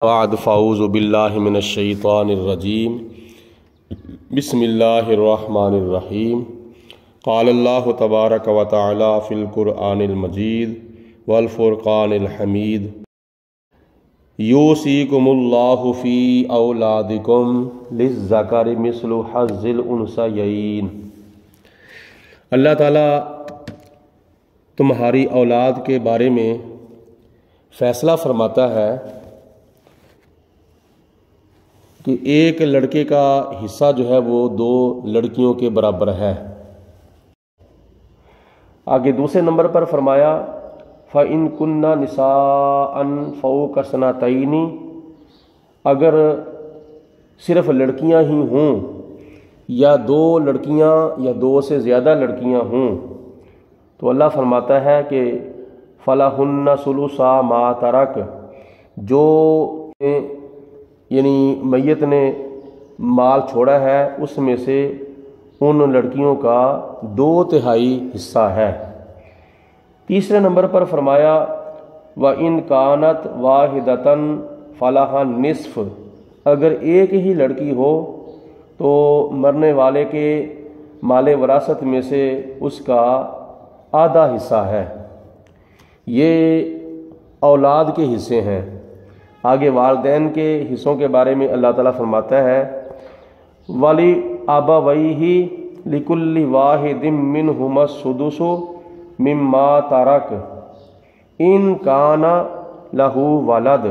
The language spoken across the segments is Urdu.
بعد فاعوذ باللہ من الشیطان الرجیم بسم اللہ الرحمن الرحیم قال اللہ تبارک و تعالی فی القرآن المجید والفرقان الحمید یوصیکم اللہ فی اولادکم للذکر مثل حظ الانثیین۔ اللہ تعالیٰ تمہاری اولاد کے بارے میں فیصلہ فرماتا ہے کہ ایک لڑکے کا حصہ جو ہے وہ 2 لڑکیوں کے برابر ہے۔ آگے دوسرے نمبر پر فرمایا فَإِن كُنَّ نِسَاءً فَوْقَ اثْنَتَيْنِ، اگر صرف لڑکیاں ہی ہوں یا 2 لڑکیاں یا 2 سے زیادہ لڑکیاں ہوں تو اللہ فرماتا ہے کہ فَلَهُنَّ ثُلُثَا مَا تَرَكَ، جو یعنی میت نے مال چھوڑا ہے اس میں سے ان لڑکیوں کا 2/3 حصہ ہے۔ تیسرے نمبر پر فرمایا وَإِن كَانَتْ وَاحِدَةً فَلَهَا النِّصْفُ، اگر ایک ہی لڑکی ہو تو مرنے والے کے مال وراثت میں سے اس کا آدھا حصہ ہے۔ یہ اولاد کے حصے ہیں۔ آگے والدین کے حصوں کے بارے میں اللہ تعالیٰ فرماتا ہے وَلِأَبَوَيْهِ لِكُلِّ وَاحِدٍ مِّنْهُمَا السُّدُسُ مِمَّا تَرَكَ إِن كَانَ لَهُ وَلَدٌ،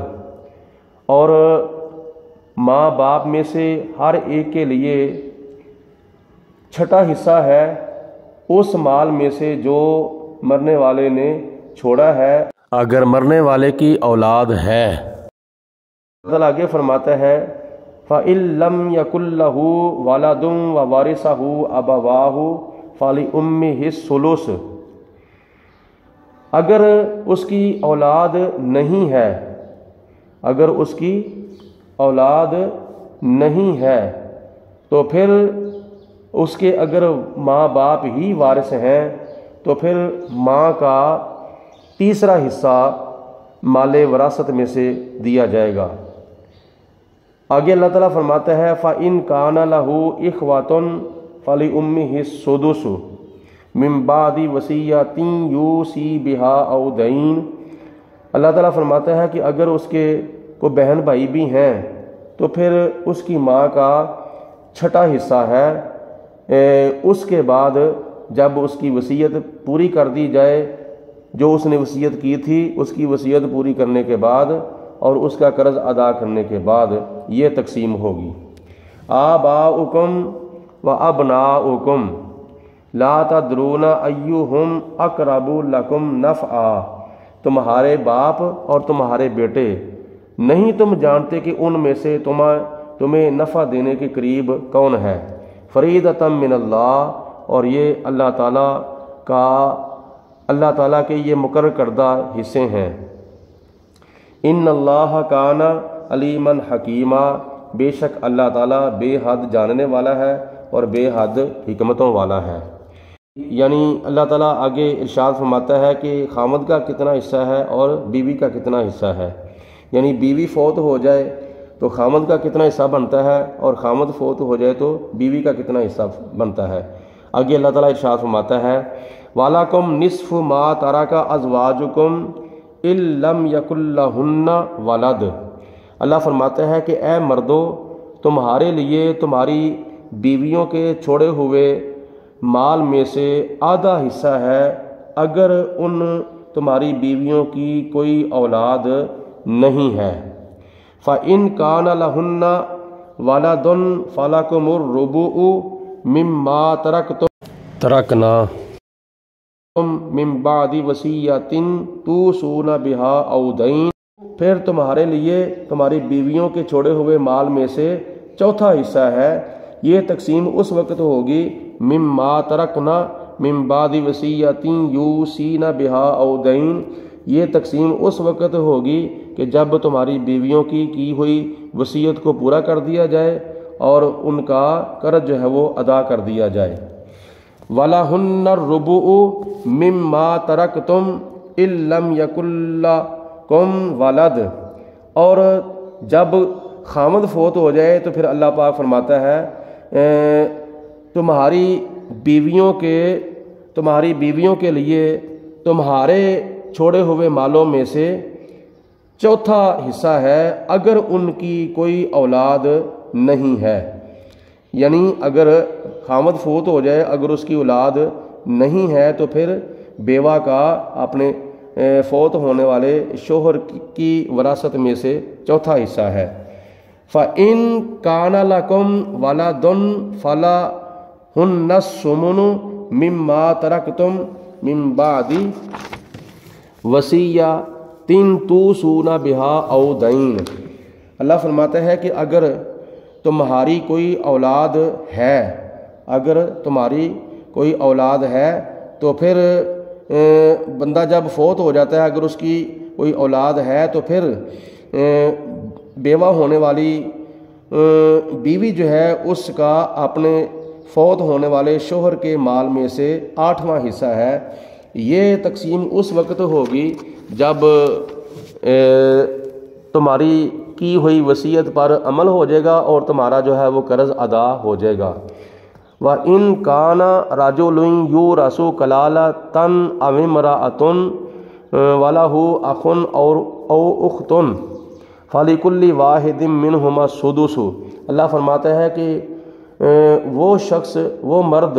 اور ماں باپ میں سے ہر ایک کے لیے 6واں حصہ ہے اس مال میں سے جو مرنے والے نے چھوڑا ہے، اگر مرنے والے کی اولاد ہے۔ اللہ آگے فرماتا ہے فَإِن لَّمْ يَكُن لَّهُ وَلَدٌ وَوَرِثَهُ أَبَوَاهُ فَلِأُمِّهِ الثُّلُثُ، اگر اس کی اولاد نہیں ہے، اگر اس کی اولاد نہیں ہے تو پھر اس کے اگر ماں باپ ہی وارث ہیں تو پھر ماں کا 3واں حصہ مال وراثت میں سے دیا جائے گا۔ آگے اللہ تعالیٰ فرماتا ہے فَإِن كَانَ لَهُ إِخْوَةٌ فَلِأُمِّهِ السُّدُسُ مِن بَعْدِ وَصِيَّةٍ يُوصِي بِهَا أَوْ دَيْنٍ، اللہ تعالیٰ فرماتا ہے کہ اگر اس کے کوئی بہن بھائی بھی ہیں تو پھر اس کی ماں کا 6واں حصہ ہے۔ اس کے بعد جب اس کی وصیت پوری کر دی جائے، جو اس نے وصیت کی تھی اس کی وصیت پوری کرنے کے بعد اور اس کا قرض ادا کرنے کے بعد یہ تقسیم ہوگی۔ آباؤکم و ابناؤکم لا تدرون ایہم اقرب لکم نفعا، تمہارے باپ اور تمہارے بیٹے نہیں تم جانتے کہ ان میں سے تمہیں نفع دینے کے قریب کون ہے۔ فریضۃ من اللہ، اور یہ اللہ تعالیٰ کے یہ مقرر کردہ حصے ہیں۔ ان اللہ کان علیما حکیما، بے شک اللہ تعالیٰ بے حد جاننے والا ہے اور بے حد حکمتوں والا ہے۔ یعنی اللہ تعالیٰ آگے ارشاد فرماتا ہے کہ خامد کا کتنا حصہ ہے اور بیوی کا کتنا حصہ ہے، یعنی بیوی فوت ہو جائے تو خامد کا کتنا حصہ بنتا ہے اور خامد فوت ہو جائے تو بیوی کا کتنا حصہ بنتا ہے۔ آگے اللہ تعالیٰ ارشاد فرماتا ہے وَلَكُمْ نِصْفُ مَا تَرَكَ أَزْوَاجُكُمْ إِن لَّمْ يَكُن لَّهُنَّ وَلَدٌ، اللہ فرماتا ہے کہ اے مردو، تمہارے لیے تمہاری بیویوں کے چھوڑے ہوئے مال میں سے آدھا حصہ ہے اگر ان تمہاری بیویوں کی کوئی اولاد نہیں ہے۔ فَإِن كَانَ لَهُنَّ وَلَدٌ فَلَكُمُ الرُّبُعُ مِمَّا تَرَكْنَا من بعد وصیۃ توصون بها أو دین، پھر تمہارے لیے تمہاری بیویوں کے چھوڑے ہوئے مال میں سے 4واں حصہ ہے۔ یہ تقسیم اس وقت ہوگی مما ترکنا من بعد وصیۃ یوصین بها أو دین، یہ تقسیم اس وقت ہوگی کہ جب تمہاری بیویوں کی ہوئی وصیت کو پورا کر دیا جائے اور ان کا قرض جو ہے وہ ادا کر دیا جائے۔ وَلَهُنَّ الرُّبُعُ مِمَّا تَرَكْتُمْ إِن لَّمْ يَكُن لَّكُمْ وَلَدٌ، اور جب خامد فوت ہو جائے تو پھر اللہ پاک فرماتا ہے تمہاری بیویوں کے لیے تمہارے چھوڑے ہوئے مالوں میں سے چوتھا حصہ ہے اگر ان کی کوئی اولاد نہیں ہے، یعنی اگر خامد فوت ہو جائے، اگر اس کی اولاد نہیں ہے تو پھر بیوہ کا اپنے فوت ہونے والے شوہر کی وراثت میں سے چوتھا حصہ ہے۔ فَإِن كَانَ لَكُمْ وَلَدٌ فَلَهُنَّ الثُّمُنُ مِمَّا تَرَكْتُم مِّن بَعْدِ وَصِيَّةٍ تُوصُونَ بِهَا أَوْ دَيْنٍ۔ اللہ فرماتا ہے کہ اگر تمہاری کوئی اولاد ہے، اگر تمہاری کوئی اولاد ہے تو پھر بندہ جب فوت ہو جاتا ہے، اگر اس کی کوئی اولاد ہے تو پھر بیوہ ہونے والی بیوی جو ہے اس کا اپنے فوت ہونے والے شوہر کے مال میں سے 8واں حصہ ہے۔ یہ تقسیم اس وقت ہوگی جب تمہاری کی ہوئی وصیت پر عمل ہو جائے گا اور تمہارا جو ہے وہ قرض ادا ہو جائے گا۔ وَإِن كَانَ رَجُلٌ يُورَثُ كَلَالَةً أَوِ امْرَأَةٌ وَلَهُ أَخٌ أَوْ أُخْتٌ فَلِكُلِّ وَاحِدٍ مِّنْهُمَا السُّدُسُ۔ اللہ فرماتا ہے کہ وہ شخص، وہ مرد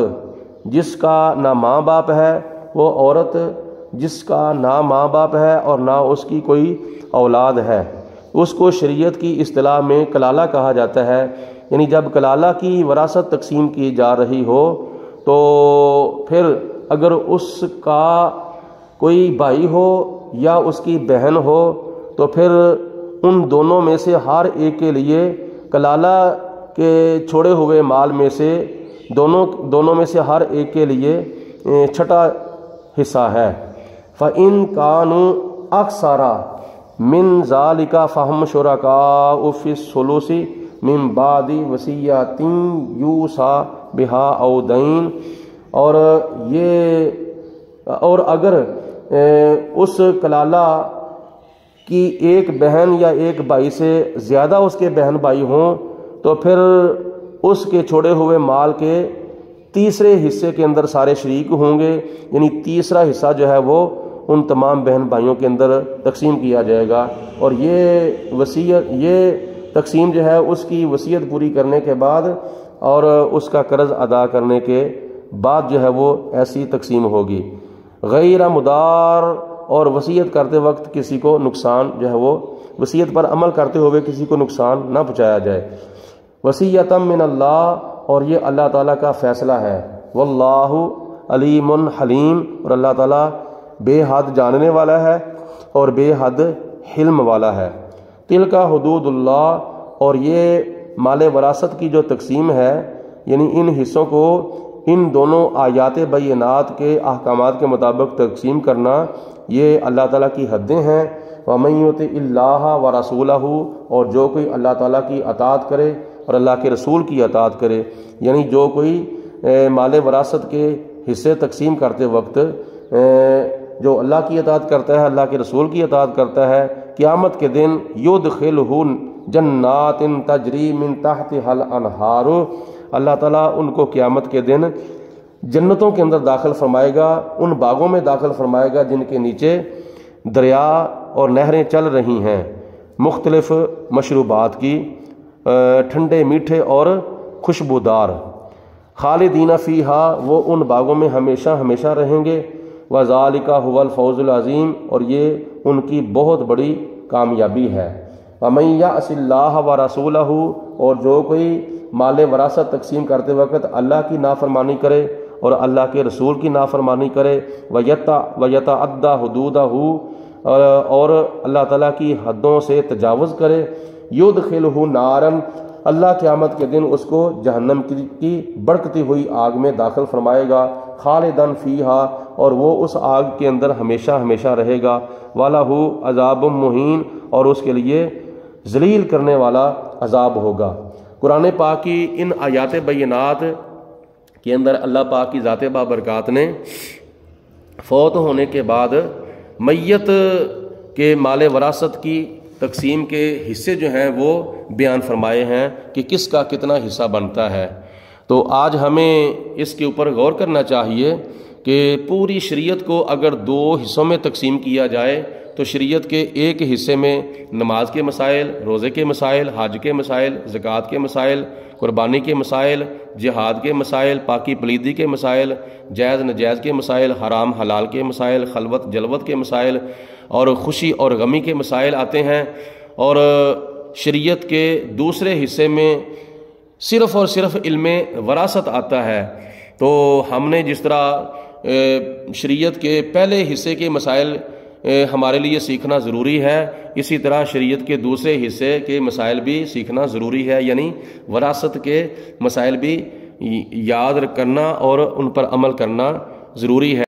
جس کا نہ ماں باپ ہے، وہ عورت جس کا نہ ماں باپ ہے اور نہ اس کی کوئی اولاد ہے، اس کو شریعت کی اصطلاح میں کلالہ کہا جاتا ہے۔ یعنی جب کلالہ کی وراثت تقسیم کی جا رہی ہو تو پھر اگر اس کا کوئی بھائی ہو یا اس کی بہن ہو تو پھر ان دونوں میں سے ہر ایک کے لیے کلالہ کے چھوڑے ہوئے مال میں سے دونوں میں سے ہر ایک کے لیے چھٹا حصہ ہے۔ فَإِن كَانُوا أَكْثَرَ مِن ذَلِكَ فَهُمْ شُرَكَاءُ فِي الثُّلُثِ مِن بَعْدِ وَصِيَّةٍ يُوصَى بِهَا أَوْ دَيْنٍ۔ اور اگر اس کلالہ کی ایک بہن یا ایک بھائی سے زیادہ اس کے بہن بھائی ہوں تو پھر اس کے چھوڑے ہوئے مال کے تیسرے حصے کے اندر سارے شریک ہوں گے، یعنی تیسرا حصہ جو ہے وہ ان تمام بہن بھائیوں کے اندر تقسیم کیا جائے گا۔ اور یہ تقسیم جو ہے اس کی وصیت پوری کرنے کے بعد اور اس کا قرض ادا کرنے کے بعد جو ہے وہ ایسی تقسیم ہوگی، غیر مدار، اور وصیت کرتے وقت کسی کو نقصان جو ہے وہ وصیت پر عمل کرتے ہوئے کسی کو نقصان نہ پہنچایا جائے۔ وصیۃ من اللہ، اور یہ اللہ تعالیٰ کا فیصلہ ہے۔ واللہ علیم حلیم، اور اللہ تعالیٰ بے حد جاننے والا ہے اور بے حد حلم والا ہے۔ تلک حدود اللہ، اور یہ مال وراثت کی جو تقسیم ہے، یعنی ان حصوں کو ان دونوں آیات بینات کے احکامات کے مطابق تقسیم کرنا، یہ اللہ تعالیٰ کی حدیں ہیں۔ وَمَن يُطِعِ اللَّهَ وَرَسُولَهُ، اور جو کوئی اللہ تعالیٰ کی اطاعت کرے اور اللہ کے رسول کی اطاعت کرے، یعنی جو کوئی مال وراثت کے حصے تقسیم کرتے وقت جو اللہ کی اطاعت کرتا ہے، اللہ کے رسول کی اطاعت کرتا ہے، قیامت کے دن یدخلہ جنات تجری من تحتها الانہار، اللہ تعالیٰ ان کو قیامت کے دن جنتوں کے اندر داخل فرمائے گا، ان باغوں میں داخل فرمائے گا جن کے نیچے دریا اور نہریں چل رہی ہیں، مختلف مشروبات کی، ٹھنڈے میٹھے اور خوشبودار۔ خالدین فیہا، وہ ان باغوں میں ہمیشہ ہمیشہ رہیں گے۔ وذالک ھو الفوز العظیم، اور یہ ان کی بہت بڑی کامیابی ہے۔ ومن یعص اللہ ورسولہ، اور جو کوئی مال وراثت تقسیم کرتے وقت اللہ کی نافرمانی کرے اور اللہ کے رسول کی نافرمانی کرے، ویتعدی حدودہ، اور اللہ تعالیٰ کی حدوں سے تجاوز کرے، یدخلہ نارا، اللہ قیامت کے دن اس کو جہنم کی بڑکتی ہوئی آگ میں داخل فرمائے گا، خالدن فیہا، اور وہ اس آگ کے اندر ہمیشہ ہمیشہ رہے گا، وَلَہُ عذاب مہین، اور اس کے لیے ذلیل کرنے والا عذاب ہوگا۔ قرآن پاک کی ان آیات بینات کے اندر اللہ پاک کی ذات بابرکات نے فوت ہونے کے بعد میت کے مال وراثت کی تقسیم کے حصے جو ہیں وہ بیان فرمائے ہیں کہ کس کا کتنا حصہ بنتا ہے۔ تو آج ہمیں اس کے اوپر غور کرنا چاہیے کہ پوری شریعت کو اگر 2 حصوں میں تقسیم کیا جائے تو شریعت کے ایک حصے میں نماز کے مسائل، روزے کے مسائل، حج کے مسائل، زکوٰۃ کے مسائل، قربانی کے مسائل، جہاد کے مسائل، پاکی پلیدی کے مسائل، جائز نجائز کے مسائل، حرام حلال کے مسائل، خلوت جلوت کے مسائل اور خوشی اور غمی کے مسائل آتے ہیں۔ اور شریعت کے دوسرے حصے میں صرف اور صرف علم وراثت آتا ہے۔ تو ہم نے جس طرح شریعت کے پہلے حصے کے مسائل ہمارے لیے سیکھنا ضروری ہے، اسی طرح شریعت کے دوسرے حصے کے مسائل بھی سیکھنا ضروری ہے، یعنی وراثت کے مسائل بھی یاد کرنا اور ان پر عمل کرنا ضروری ہے۔